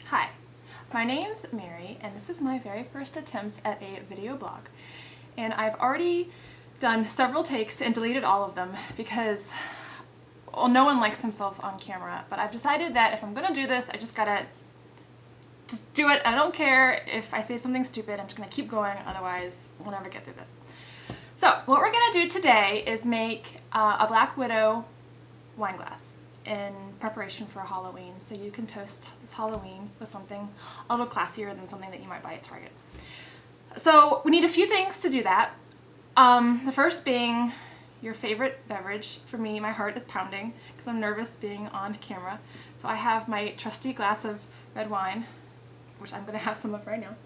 Hi, my name's Mary and this is my very first attempt at a video blog. And I've already done several takes and deleted all of them because, well, no one likes themselves on camera, but I've decided that if I'm gonna do this, I just gotta do it. I don't care if I say something stupid, I'm just gonna keep going, otherwise we'll never get through this. So what we're gonna do today is make a Black Widow wine glass in preparation for Halloween, so you can toast this Halloween with something a little classier than something that you might buy at Target. So we need a few things to do that. The first being your favorite beverage. For me, my heart is pounding because I'm nervous being on camera. So I have my trusty glass of red wine, which I'm going to have some of right now.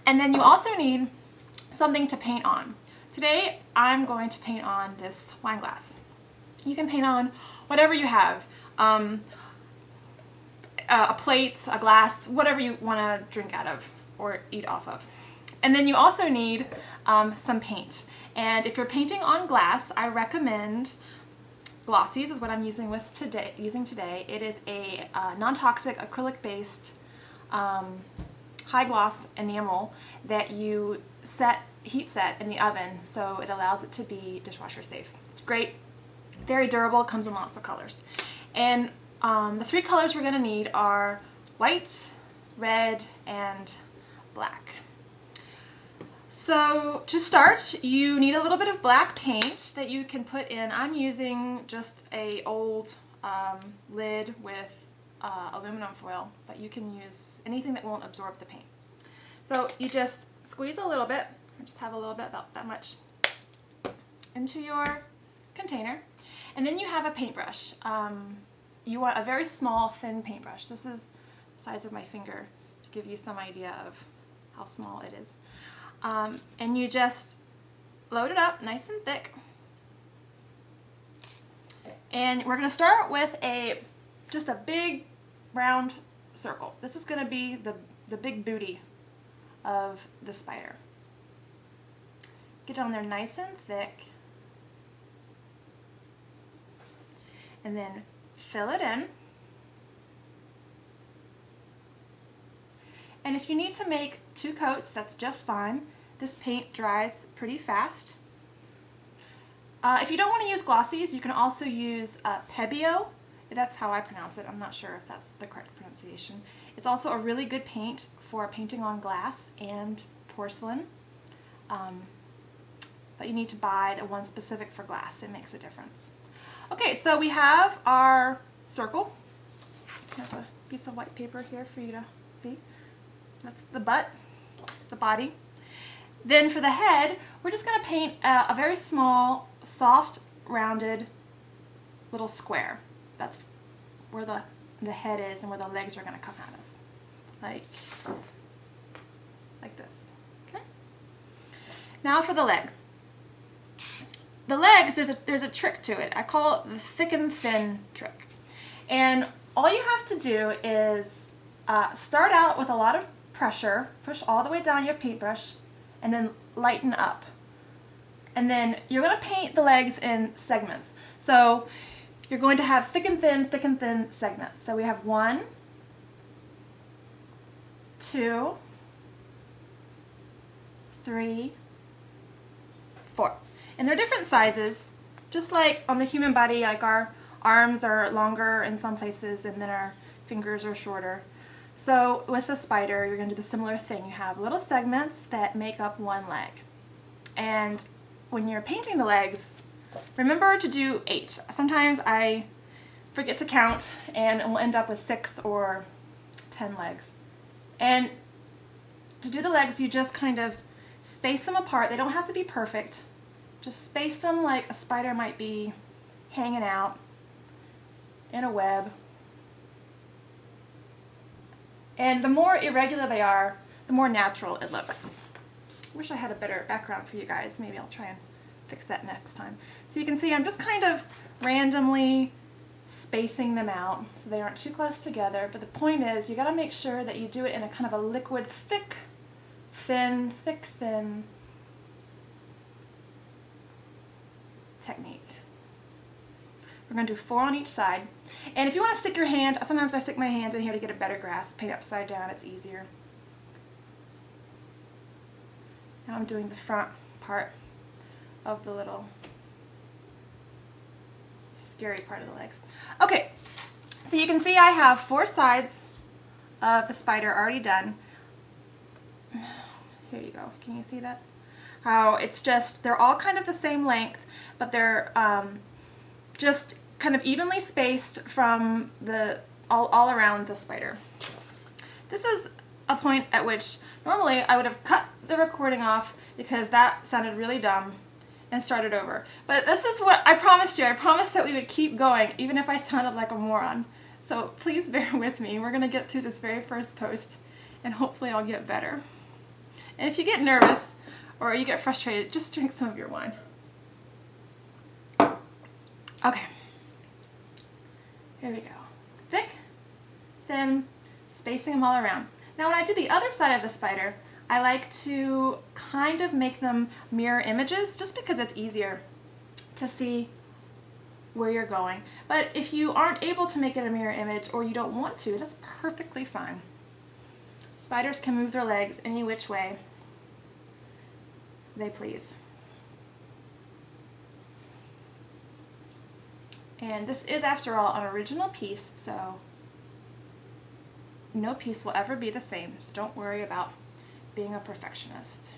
And then you also need something to paint on. Today I'm going to paint on this wine glass. You can paint on whatever you have, a plate, a glass, whatever you want to drink out of or eat off of. And then you also need some paint. And if you're painting on glass, I recommend Glossies is what I'm using today. It is a non-toxic acrylic-based high gloss enamel that you heat set in the oven, so it allows it to be dishwasher safe. It's great. Very durable, comes in lots of colors. And the three colors we're going to need are white, red, and black. So to start, you need a little bit of black paint that you can put in. I'm using just a old lid with aluminum foil, but you can use anything that won't absorb the paint. So you just squeeze a little bit, or just have a little bit, about that much, into your container. And then you have a paintbrush. You want a very small, thin paintbrush. This is the size of my finger to give you some idea of how small it is. And you just load it up nice and thick. And we're going to start with just a big round circle. This is going to be the big booty of the spider. Get it on there nice and thick. And then fill it in. And if you need to make 2 coats, that's just fine. This paint dries pretty fast. If you don't want to use Glossies, you can also use Pebeo. That's how I pronounce it. I'm not sure if that's the correct pronunciation. It's also a really good paint for painting on glass and porcelain. But you need to buy the one specific for glass. It makes a difference. Okay, so we have our circle. There's a piece of white paper here for you to see. That's the butt, the body. Then for the head, we're just going to paint a very small, soft, rounded little square. That's where the head is and where the legs are going to come out of. Like this. Okay? Now for the legs. The legs, there's a trick to it. I call it the thick and thin trick. And all you have to do is start out with a lot of pressure, push all the way down your paintbrush, and then lighten up. And then you're going to paint the legs in segments. So you're going to have thick and thin segments. So we have 1, 2, 3, 4. And they're different sizes, just like on the human body, like our arms are longer in some places and then our fingers are shorter. So with the spider, you're going to do the similar thing. You have little segments that make up one leg. And when you're painting the legs, remember to do 8. Sometimes I forget to count and we'll end up with 6 or 10 legs. And to do the legs, you just kind of space them apart. They don't have to be perfect. Just space them like a spider might be hanging out in a web. And the more irregular they are, the more natural it looks. I wish I had a better background for you guys. Maybe I'll try and fix that next time. So you can see I'm just kind of randomly spacing them out so they aren't too close together. But the point is, you got to make sure that you do it in a kind of a liquid, thick, thin technique. We're going to do 4 on each side. And if you want to stick your hand, sometimes I stick my hands in here to get a better grasp. Paint upside down, it's easier. Now I'm doing the front part of the little scary part of the legs. Okay, so you can see I have 4 sides of the spider already done. Here you go. Can you see that? How it's just, they're all kind of the same length, but they're just kind of evenly spaced from the all around the spider. This is a point at which normally I would have cut the recording off because that sounded really dumb and started over. But this is what I promised you. I promised that we would keep going even if I sounded like a moron. So please bear with me. We're going to get through this very first post and hopefully I'll get better. And if you get nervous or you get frustrated, just drink some of your wine. Okay. Here we go. Thick, thin, spacing them all around. Now when I do the other side of the spider, I like to kind of make them mirror images just because it's easier to see where you're going. But if you aren't able to make it a mirror image or you don't want to, that's perfectly fine. Spiders can move their legs any which way they please. And this is, after all, an original piece, so no piece will ever be the same, so don't worry about being a perfectionist.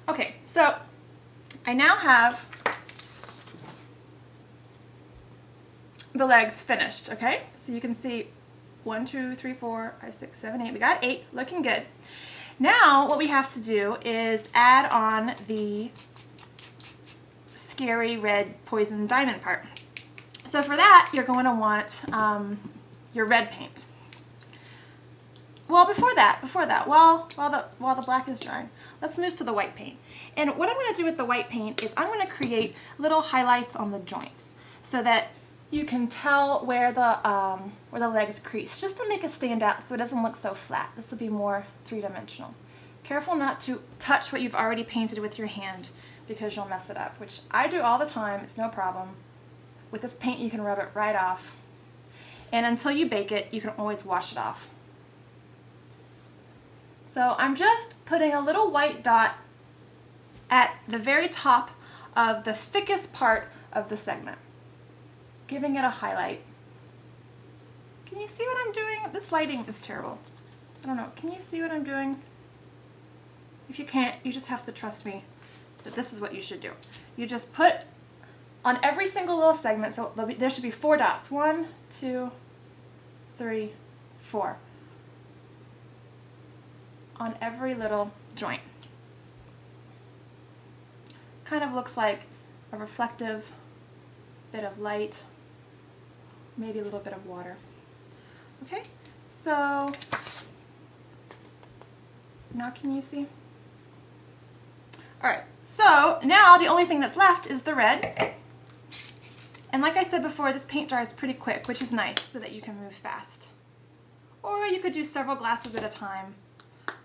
Okay, so I now have the legs finished, okay? So you can see 1, 2, 3, 4, 5, 6, 7, 8. We got 8, looking good. Now what we have to do is add on the scary red poison diamond part. So for that, you're going to want your red paint. Well, before that, while the black is drying, let's move to the white paint. And what I'm going to do with the white paint is I'm going to create little highlights on the joints so that you can tell where the legs crease, just to make it stand out so it doesn't look so flat. This will be more three-dimensional. Careful not to touch what you've already painted with your hand because you'll mess it up, which I do all the time. It's no problem. With this paint you can rub it right off, and until you bake it you can always wash it off. So I'm just putting a little white dot at the very top of the thickest part of the segment, giving it a highlight. Can you see what I'm doing? This lighting is terrible. I don't know. Can you see what I'm doing? If you can't, you just have to trust me that this is what you should do. You just put on every single little segment, so there should be 4 dots. 1, 2, 3, 4. On every little joint. Kind of looks like a reflective bit of light, maybe a little bit of water. Okay, so now can you see? Alright, so now the only thing that's left is the red. And like I said before, this paint dries pretty quick, which is nice so that you can move fast. Or you could do several glasses at a time.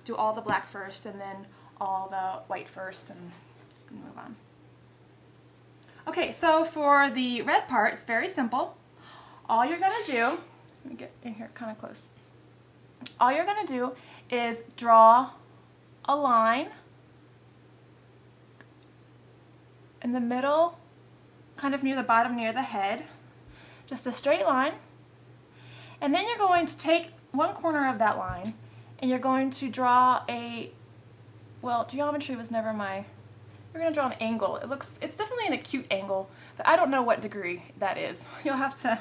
Do all the black first and then all the white first and move on. Okay, so for the red part, it's very simple. All you're going to do, let me get in here kind of close. All you're going to do is draw a line in the middle, kind of near the bottom, near the head, just a straight line. And then you're going to take one corner of that line and you're going to draw a, well, geometry was never my, you're going to draw an angle. It's definitely an acute angle, but I don't know what degree that is. You'll have to,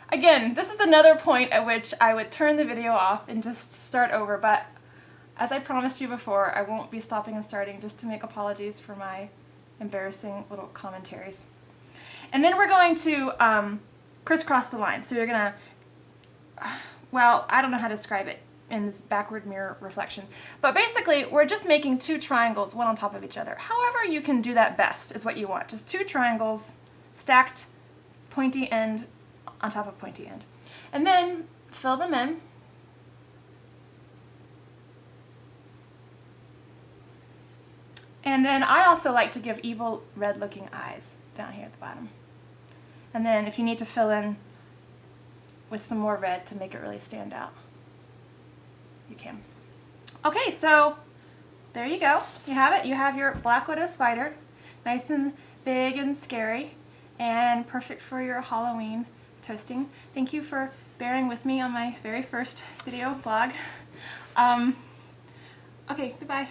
again, this is another point at which I would turn the video off and just start over, but as I promised you before, I won't be stopping and starting just to make apologies for my embarrassing little commentaries. And then we're going to crisscross the line. So you're going to, well, I don't know how to describe it in this backward mirror reflection, but basically we're just making 2 triangles, one on top of each other. However you can do that best is what you want. Just 2 triangles stacked, pointy end on top of pointy end. And then fill them in. And then I also like to give evil red looking eyes down here at the bottom. And then if you need to fill in with some more red to make it really stand out, you can. Okay, so there you go. You have it. You have your Black Widow spider, nice and big and scary, and perfect for your Halloween toasting. Thank you for bearing with me on my very first video blog. Okay, goodbye.